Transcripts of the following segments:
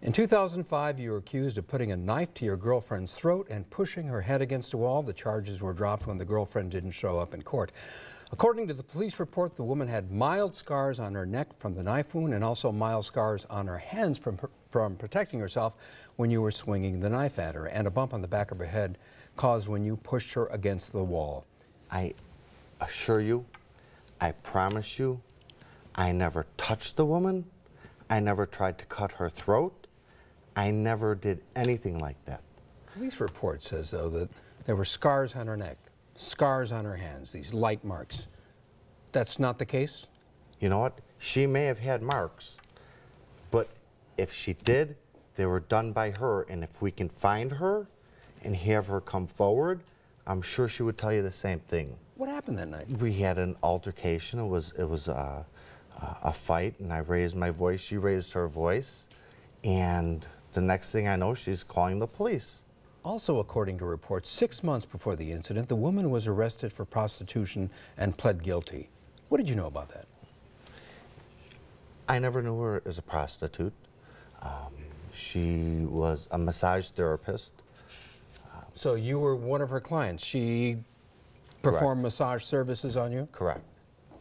In 2005, you were accused of putting a knife to your girlfriend's throat and pushing her head against a wall. The charges were dropped when the girlfriend didn't show up in court. According to the police report, the woman had mild scars on her neck from the knife wound and also mild scars on her hands from protecting herself when you were swinging the knife at her, and a bump on the back of her head caused when you pushed her against the wall. I assure you, I promise you, I never touched the woman. I never tried to cut her throat. I never did anything like that. Police report says, though, that there were scars on her neck, scars on her hands, these light marks. That's not the case? You know what? She may have had marks, but if she did, they were done by her, and if we can find her and have her come forward, I'm sure she would tell you the same thing. What happened that night? We had an altercation. It was a fight, and I raised my voice. She raised her voice, and the next thing I know, she's calling the police. Also, according to reports, 6 months before the incident, the woman was arrested for prostitution and pled guilty. What did you know about that? I never knew her as a prostitute. She was a massage therapist. So you were one of her clients. She performed Correct. massage services on you? Correct.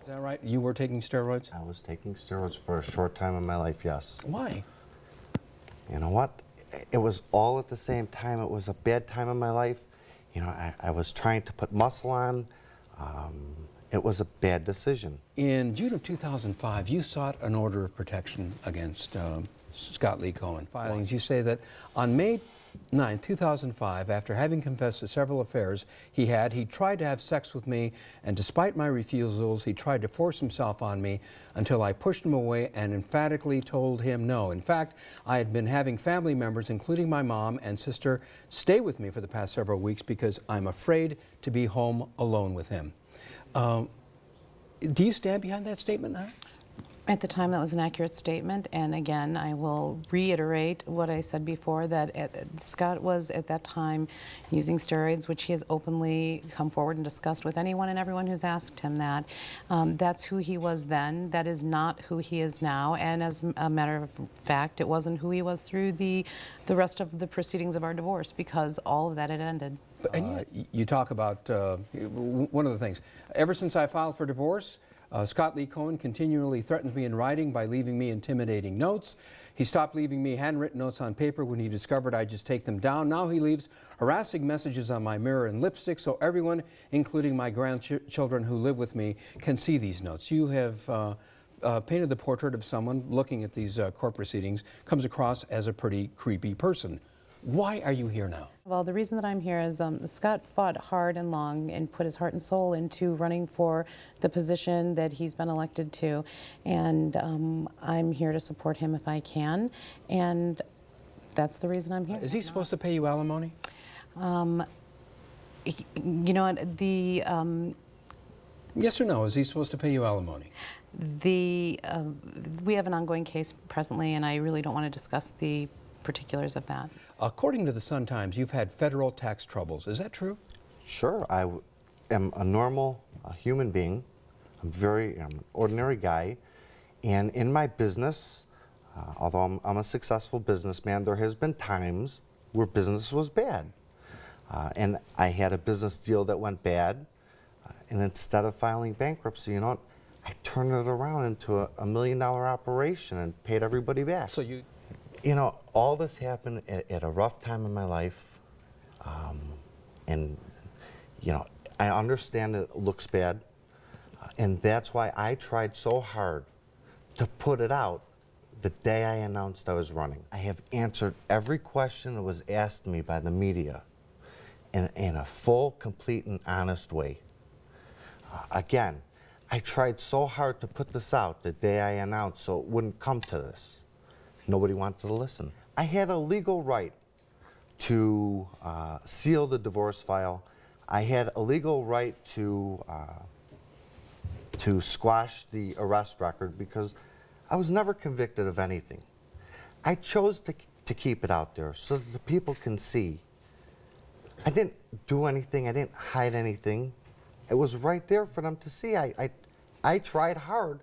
Is that right? You were taking steroids? I was taking steroids for a short time in my life, yes. Why? You know what? It was all at the same time. It was a bad time in my life. You know, I was trying to put muscle on. It was a bad decision. In June of 2005, you sought an order of protection against Scott Lee Cohen. Filings, you say that on May 9, 2005, after having confessed to several affairs he tried to have sex with me, and despite my refusals, he tried to force himself on me until I pushed him away and emphatically told him no. In fact, I had been having family members, including my mom and sister, stay with me for the past several weeks because I'm afraid to be home alone with him. Do you stand behind that statement now? At the time, that was an accurate statement, and again, I will reiterate what I said before, that Scott was at that time using steroids, which he has openly come forward and discussed with anyone and everyone who's asked him that. That's who he was then. That is not who he is now, and as a matter of fact, it wasn't who he was through the rest of the proceedings of our divorce, because all of that had ended. And yet, you talk about one of the things. Ever since I filed for divorce, Scott Lee Cohen continually threatens me in writing by leaving me intimidating notes. He stopped leaving me handwritten notes on paper when he discovered I just take them down. Now he leaves harassing messages on my mirror and lipstick so everyone, including my grandchildren who live with me, can see these notes. You have painted the portrait of someone looking at these court proceedings, comes across as a pretty creepy person. Why are you here now? Well, the reason that I'm here is Scott fought hard and long and put his heart and soul into running for the position that he's been elected to, and I'm here to support him if I can, and that's the reason I'm here. Is he supposed to pay you alimony? You know what, Yes or no, is he supposed to pay you alimony? we have an ongoing case presently, and I really don't want to discuss the particulars of that. According to the Sun-Times, you've had federal tax troubles. Is that true? Sure, I am a normal human being. I'm an ordinary guy, and in my business, although I'm a successful businessman, there has been times where business was bad. And I had a business deal that went bad, and instead of filing bankruptcy, you know, I turned it around into a $1 million operation and paid everybody back. So you know, all this happened at a rough time in my life, and, you know, I understand it looks bad, and that's why I tried so hard to put it out the day I announced I was running. I have answered every question that was asked me by the media in a full, complete, and honest way. Again, I tried so hard to put this out the day I announced so it wouldn't come to this. Nobody wanted to listen. I had a legal right to seal the divorce file. I had a legal right to squash the arrest record because I was never convicted of anything. I chose to keep it out there so that the people can see. I didn't do anything. I didn't hide anything. It was right there for them to see. I tried hard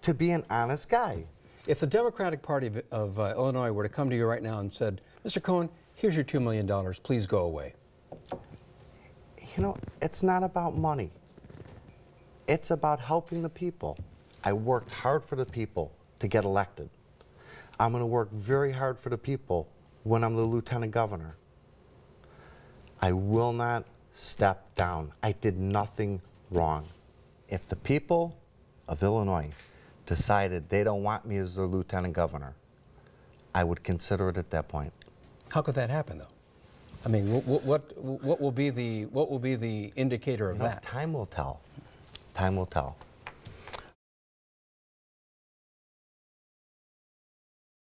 to be an honest guy. If the Democratic Party of Illinois were to come to you right now and said, Mr. Cohen, here's your $2 million, please go away. You know, it's not about money. It's about helping the people. I worked hard for the people to get elected. I'm going to work very hard for the people when I'm the lieutenant governor. I will not step down. I did nothing wrong. If the people of Illinois decided they don't want me as their lieutenant governor, I would consider it at that point. How could that happen, though? I mean, what will be the indicator of that? Time will tell. Time will tell.